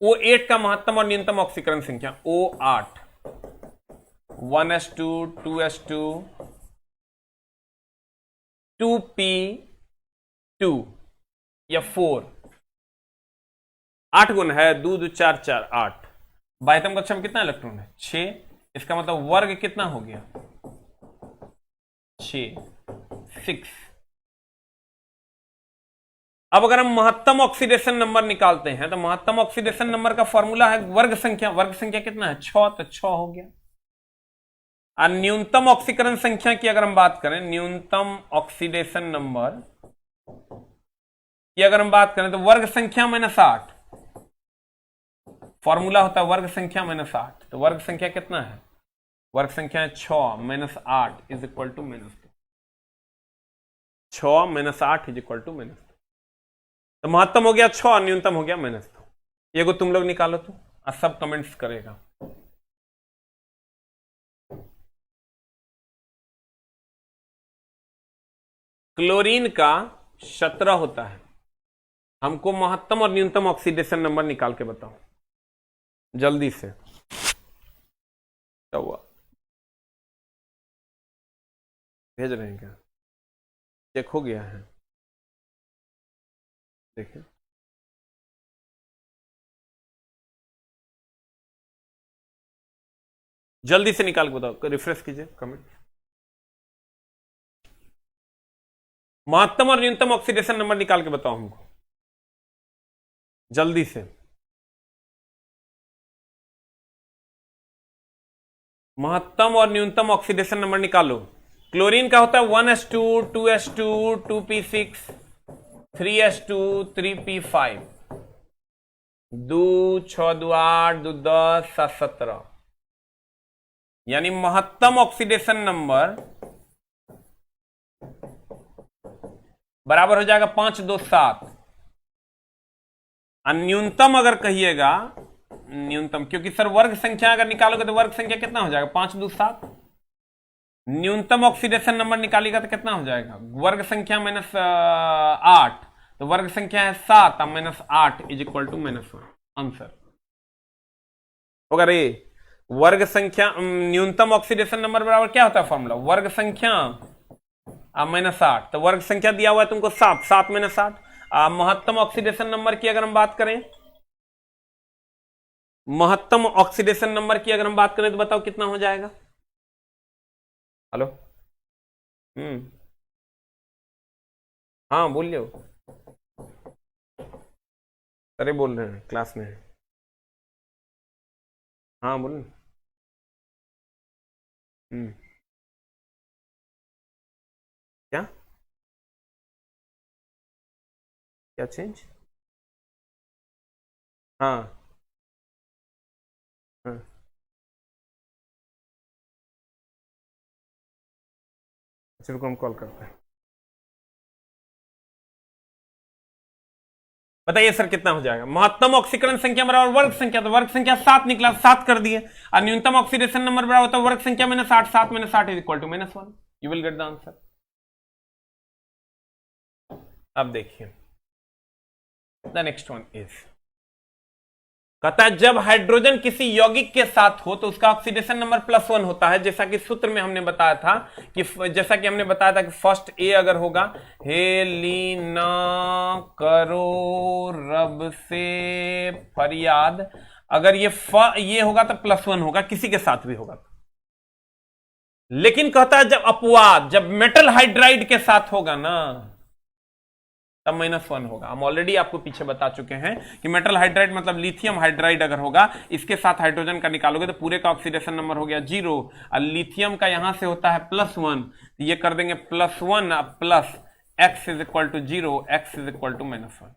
O8 का महत्तम और न्यूनतम ऑक्सीकरण संख्या O8, 1s2 2s2 2p2 या 4, 8 गुण है, 2 2 4 4 8। बाह्यतम कक्षा में कितना इलेक्ट्रॉन है? 6। इसका मतलब वर्ग कितना हो गया? 6। अब अगर हम महत्तम ऑक्सीडेशन नंबर निकालते हैं तो महत्तम ऑक्सीडेशन नंबर का फॉर्मूला है वर्ग संख्या। वर्ग संख्या कितना है? 6, तो 6 हो गया। और न्यूनतम ऑक्सीकरण संख्या की अगर हम बात करें, न्यूनतम ऑक्सीडेशन नंबर की अगर हम बात करें तो वर्ग संख्या -8, फॉर्मूला होता है वर्ग संख्या -8। तो वर्ग संख्या कितना है? वर्ग संख्या है 6 - 8 is equal to -2। 6 - 8 is equal to -2। तो महत्तम हो गया 6 और न्यूनतम हो गया -2। ये को तुम लोग निकालो तो, और सब कमेंट्स करेगा। क्लोरीन का 17 होता है। हमको महत्तम और न्यूनतम ऑक्सीडेशन नंबर निकाल के बताओ जल्दी से। क्या हुआ? भेज रहे हैं क्या? चेक हो गया है? देखिए, जल्दी से निकाल के बताओ, रिफ्रेश कीजिए कमेंट। महत्तम और न्यूनतम ऑक्सीडेशन नंबर निकाल के बताओ हमको जल्दी से। महत्तम और न्यूनतम ऑक्सीडेशन नंबर निकालो। क्लोरीन का होता है 1s2 2s2 2p6 3s2 3p5, 2 6 2 8 2 10 7 17, यानी महत्तम ऑक्सीडेशन नंबर बराबर हो जाएगा 5 2 7। और न्यूनतम अगर कहिएगा, न्यूनतम क्योंकि सर वर्ग संख्या अगर निकालोगे तो वर्ग संख्या कितना हो जाएगा? 5 2 7। न्यूनतम ऑक्सीडेशन नंबर निकालेगा तो कितना हो जाएगा? वर्ग संख्या -8, तो वर्ग संख्या है 7 और -8 इज इक्वल टू -1। आंसर होगा रे। वर्ग संख्या न्यूनतम ऑक्सीडेशन नंबर बराबर क्या होता है फॉर्मूला? वर्ग संख्या -8। तो वर्ग संख्या दिया हुआ है तुमको 7, 7 - 8। महत्तम ऑक्सीडेशन नंबर की अगर हम बात करें, महत्तम ऑक्सीडेशन नंबर की अगर हम बात करें तो बताओ कितना हो जाएगा? हेलो, हाँ बोलिए। अरे बोल रहे हैं, क्लास में है। हाँ बोल। क्या क्या चेंज? हाँ हाँ, अच्छा रुको हम कॉल करते हैं। बताइए सर कितना हो जाएगा? महत्तम ऑक्सीकरण संख्या बराबर वर्ग संख्या, तो वर्ग संख्या 7 निकला, 7 कर दिए। और न्यूनतम ऑक्सीडेशन नंबर बराबर होता है वर्ग संख्या -8, 7 - 8 is equal to -1। You will get the answer. अब देखिए द नेक्स्ट वन इज कहता है जब हाइड्रोजन किसी यौगिक के साथ हो तो उसका ऑक्सीडेशन नंबर +1 होता है, जैसा कि सूत्र में हमने बताया था कि फर्स्ट ए अगर होगा, हेलीना करो रब से फरियाद, अगर ये होगा तो +1 होगा, किसी के साथ भी होगा। लेकिन कहता है जब अपवाद, जब मेटल हाइड्राइड के साथ होगा ना, तब -1 होगा। हम ऑलरेडी आपको पीछे बता चुके हैं कि मेटल हाइड्राइड मतलब लिथियम हाइड्राइड अगर होगा, इसके साथ हाइड्रोजन का निकालोगे तो पूरे का ऑक्सीडेशन नंबर हो गया 0, और लिथियम का यहां से होता है +1, तो ये कर देंगे +1 plus x is equal to 0, x is equal to -1।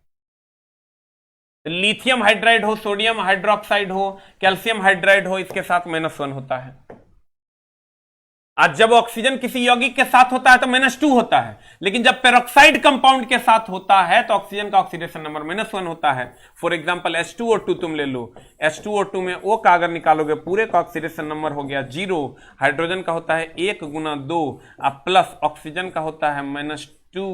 Lithium hydride हो, सोडियम हाइड्रोक्साइड हो, कैल्शियम हाइड्राइड हो, इसके साथ -1 होता है। आज जब ऑक्सीजन किसी यौगिक के साथ होता है तो -2 होता है, लेकिन जब पेरोक्साइड कंपाउंड के साथ होता है तो ऑक्सीजन का ऑक्सीडेशन नंबर -1 होता है। फॉर एग्जांपल H2O2 तुम ले लो, H2O2 में O का अगर निकालोगे पूरे का ऑक्सीडेशन नंबर हो गया 0, हाइड्रोजन का होता है 1 गुना 2 प्लस ऑक्सीजन का होता है -2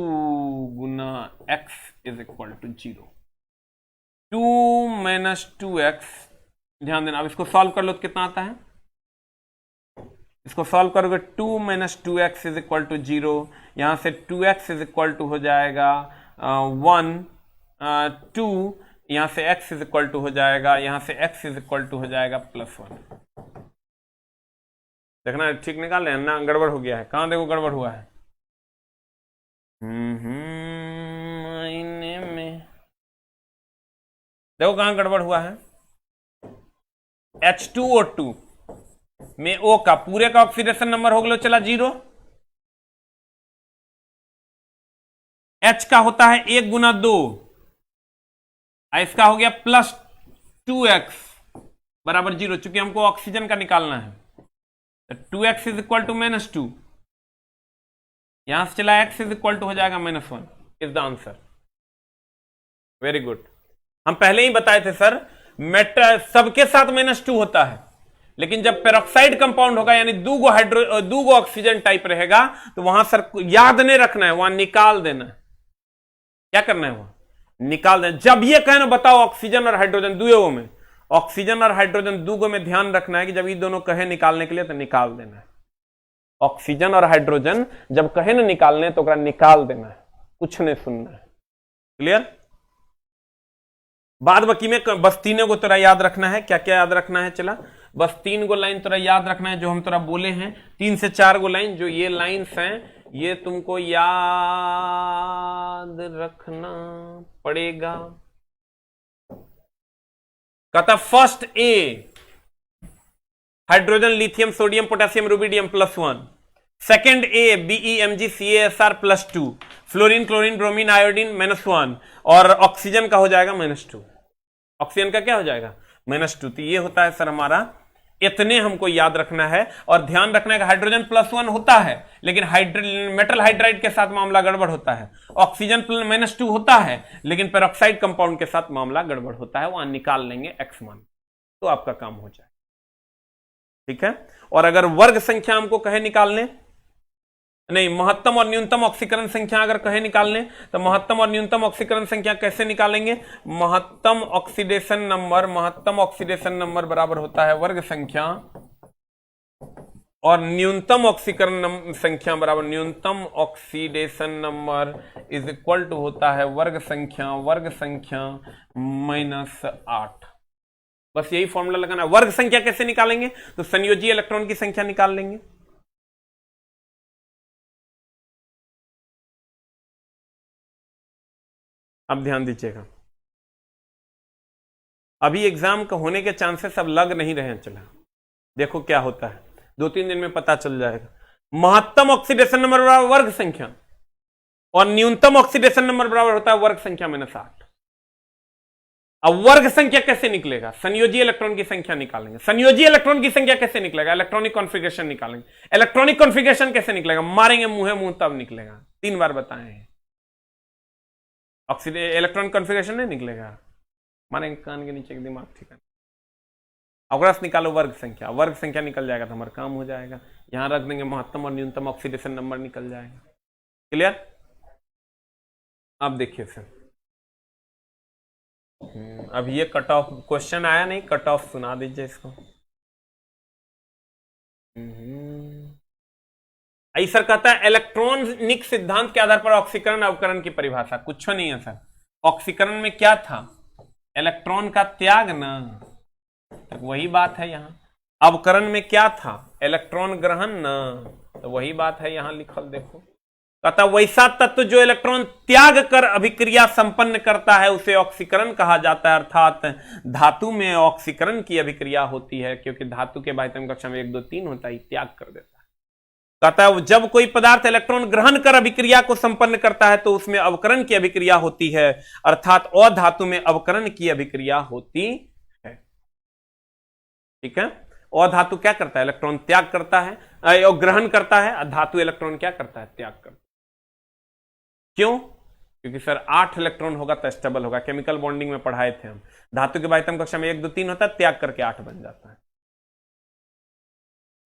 गुना x is equal to 0, 2 - 2x। ध्यान देना, अब इसको सॉल्व कर लो तो कितना आता है, इसको सॉल्व करोगे 2 - 2x इज इक्वल टू 0, यहां से 2x इज इक्वल टू हो जाएगा 1, 2, यहां से x इज इक्वल टू हो जाएगा, यहां से x इज इक्वल टू हो जाएगा +1। देखना ठीक निकाल रहे हैं ना, गड़बड़ हो गया है, कहां देखो गड़बड़ हुआ है, में देखो कहां गड़बड़ हुआ है। H2O2 में O का पूरे का ऑक्सीडेशन नंबर हो गया चला 0, H का होता है 1 गुना 2, इसका हो गया +2x बराबर 0, चूंकि हमको ऑक्सीजन का निकालना है, तो 2x इज इक्वल टू -2, यहां से चला x इज इक्वल टू हो जाएगा -1 is the answer. Very good. हम पहले ही बताए थे सर, मेटल सबके साथ -2 होता है, लेकिन जब पेरोक्साइड कंपाउंड होगा यानी दूगो ऑक्सीजन टाइप रहेगा तो वहां सर याद नहीं रखना है, वहां निकाल देना है। क्या करना है, वहां निकाल देना। जब ये कहना बताओ ऑक्सीजन और हाइड्रोजन दुगो में, ऑक्सीजन और हाइड्रोजन दुगो में ध्यान रखना है कि जब ये दोनों कहे निकालने के लिए तो निकाल देना है। ऑक्सीजन और हाइड्रोजन जब कहे ना निकालने तो निकाल देना है, कुछ नहीं सुनना है। क्लियर। बाद बाकी में बस तीनों को तोरा याद रखना है। क्या क्या याद रखना है, चला बस 3 गो लाइन तोरा याद रखना है जो हम तोरा बोले हैं, 3 से 4 गो लाइन, जो ये लाइन्स हैं ये तुमको याद रखना पड़ेगा। कहता first A hydrogen lithium sodium potassium rubidium +1, second A BeMg CaSr +2, fluorine chlorine bromine iodine -1, और ऑक्सीजन का हो जाएगा -2। ऑक्सीजन का क्या हो जाएगा -2। तो ये होता है सर हमारा, इतने हमको याद रखना है। और ध्यान रखना है कि हाइड्रोजन +1 होता है, लेकिन मेटल हाइड्राइड के साथ मामला गड़बड़ होता है। ऑक्सीजन -2 होता है, लेकिन पेरोक्साइड कंपाउंड के साथ मामला गड़बड़ होता है, वहां निकाल लेंगे x मान, तो आपका काम हो जाए। ठीक है। और अगर वर्ग संख्या हमको कहे निकालने, नहीं महत्तम और न्यूनतम ऑक्सीकरण संख्या अगर कहे निकालने, तो महत्तम और न्यूनतम ऑक्सीकरण संख्या कैसे निकालेंगे। महत्तम ऑक्सीडेशन नंबर बराबर होता है वर्ग संख्या, और न्यूनतम ऑक्सीकरण संख्या बराबर न्यूनतम oxidation number is equal to होता है वर्ग संख्या -8। बस यही फॉर्मूला लगाना। वर्ग संख्या कैसे निकालेंगे, तो संयोजी इलेक्ट्रॉन की संख्या निकाल लेंगे। अब ध्यान दीजिएगा, अभी एग्जाम का होने के चांसेस अब लग नहीं रहे हैं। चला देखो क्या होता है, 2-3 दिन में पता चल जाएगा। महत्तम ऑक्सीडेशन नंबर बराबर वर्ग संख्या, और न्यूनतम ऑक्सीडेशन नंबर बराबर होता है वर्ग संख्या -8। अब वर्ग संख्या कैसे निकलेगा, संयोजी इलेक्ट्रॉन की संख्या निकालेंगे। संयोजी इलेक्ट्रॉन की संख्या कैसे निकलेगा, इलेक्ट्रॉनिक कॉन्फ़िगरेशन निकालेंगे। इलेक्ट्रॉनिक कॉन्फ़िगरेशन कैसे निकलेगा, मारेंगे मुंह तब निकलेगा। 3 बार बताए हैं। इलेक्ट्रॉनिक कॉन्फ़िगरेशन नहीं निकलेगा, मारेंगे कान के नीचे दिमाग ठिकाना। अवग्रस निकालो वर्ग संख्या निकल जाएगा तो हमारा काम हो जाएगा। यहां रख देंगे महत्तम और न्यूनतम ऑक्सीडेशन नंबर निकल जाएगा। क्लियर। अब देखिए सर, अब ये कट ऑफ क्वेश्चन आया नहीं, कट ऑफ सुना दीजिए इसको। सर कहता है इलेक्ट्रॉनिक सिद्धांत के आधार पर ऑक्सीकरण अवकरण की परिभाषा। कुछ नहीं है सर, ऑक्सीकरण में क्या था, इलेक्ट्रॉन का त्याग ना, तो वही बात है यहाँ। अवकरण में क्या था, इलेक्ट्रॉन ग्रहण ना, तो वही बात है यहाँ लिखल देखो। कहता वैसा तत्व जो इलेक्ट्रॉन त्याग कर अभिक्रिया संपन्न करता है उसे ऑक्सीकरण कहा जाता है। अर्थात धातु में ऑक्सीकरण की अभिक्रिया होती है, क्योंकि धातु के बाह्यतम कक्षा में 1 2 3 होता है, त्याग कर देता है। कहता है जब कोई पदार्थ इलेक्ट्रॉन ग्रहण कर अभिक्रिया को संपन्न करता है तो उसमें अवकरण की अभिक्रिया होती है, अर्थात अधातु में अवकरण की अभिक्रिया होती है। ठीक है, अधातु क्या करता है, इलेक्ट्रॉन त्याग करता है और ग्रहण करता है, धातु इलेक्ट्रॉन क्या करता है, त्याग करता है। क्यों, क्योंकि सर 8 इलेक्ट्रॉन होगा तो स्टेबल होगा, केमिकल बॉन्डिंग में पढ़ाए थे हम। धातु के बाह्यतम कक्षा में 1 2 3 होता है, त्याग करके 8 बन जाता है।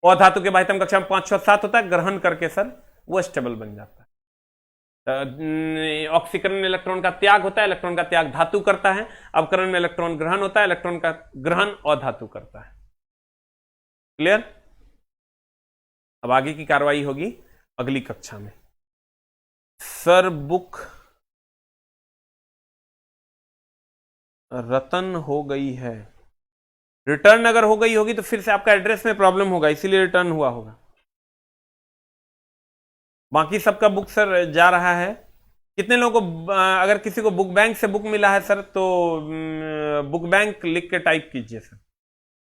और धातु के बाह्यतम कक्षा में 5 6 7 होता है, ग्रहण करके सर वो स्टेबल बन जाता है। ऑक्सीकरण में इलेक्ट्रॉन का त्याग होता है, इलेक्ट्रॉन का त्याग धातु करता है। अवकरण में इलेक्ट्रॉन ग्रहण होता है, इलेक्ट्रॉन का ग्रहण और धातु करता है। क्लियर। अब आगे की कार्रवाई होगी अगली कक्षा में। सर बुक रतन हो गई है, रिटर्न अगर हो गई होगी तो फिर से आपका एड्रेस में प्रॉब्लम होगा, इसीलिए रिटर्न हुआ होगा। बाकी सबका बुक सर जा रहा है। कितने लोगों को अगर किसी को बुक बैंक से बुक मिला है सर तो बुक बैंक लिख के टाइप कीजिए सर।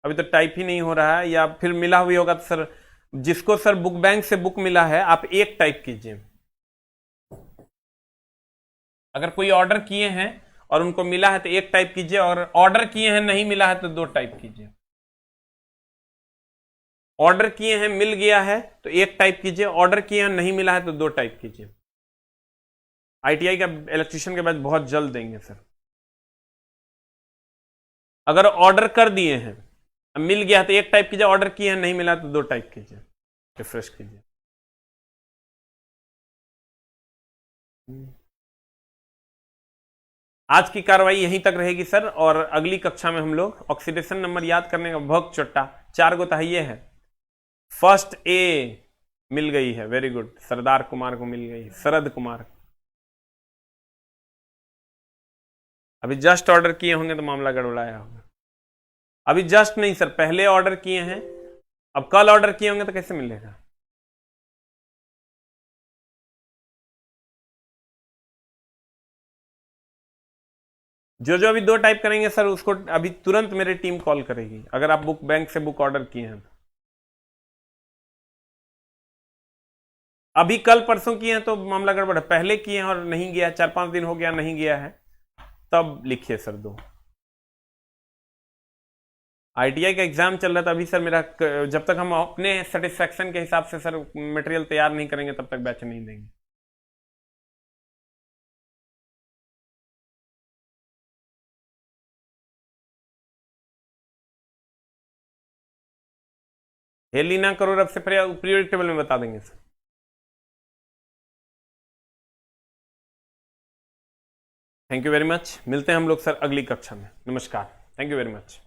अभी तो टाइप ही नहीं हो रहा है, या फिर मिला हुई होगा तो सर जिसको सर बुक बैंक से बुक मिला है आप 1 टाइप कीजिए। अगर कोई ऑर्डर किए हैं और उनको मिला है तो 1 टाइप कीजिए, और ऑर्डर किए हैं नहीं मिला है तो 2 टाइप कीजिए। ऑर्डर किए हैं मिल गया है तो 1 टाइप कीजिए, ऑर्डर किए हैं नहीं मिला है तो 2 टाइप कीजिए। आईटीआई का इलेक्ट्रिशियन के बाद बहुत जल्द देंगे सर। अगर ऑर्डर कर दिए हैं मिल गया है तो 1 टाइप कीजिए, ऑर्डर किए हैं नहीं मिला तो 2 टाइप कीजिए, रिफ्रेश कीजिए। आज की कार्रवाई यहीं तक रहेगी सर, और अगली कक्षा में हम लोग ऑक्सीडेशन नंबर याद करने का बहुत छोटा 4 गो तहिए है। फर्स्ट ए मिल गई है, वेरी गुड, सरदार कुमार को मिल गई, शरद कुमार। अभी जस्ट ऑर्डर किए होंगे तो मामला गड़बड़ाया होगा। अभी जस्ट नहीं सर, पहले ऑर्डर किए हैं, अब कल ऑर्डर किए होंगे तो कैसे मिलेगा। जो जो अभी 2 टाइप करेंगे सर उसको अभी तुरंत मेरी टीम कॉल करेगी, अगर आप बुक बैंक से बुक ऑर्डर किए हैं तो। अभी कल परसों किए हैं तो मामला गड़बड़ है, पहले किए हैं और नहीं गया, 4 5 दिन हो गया नहीं गया है, तब लिखिए सर 2। आईटीआई का एग्जाम चल रहा था अभी सर मेरा, जब तक हम अपने सेटिस्फेक्शन के हिसाब से सर मटेरियल तैयार नहीं करेंगे तब तक बैच नहीं देंगे। हेली ना करो, अब से पीरियोडिक टेबल में बता देंगे sir. Thank you very much, मिलते हैं हम लोग सर अगली कक्षा में। नमस्कार, थैंक यू वेरी मच।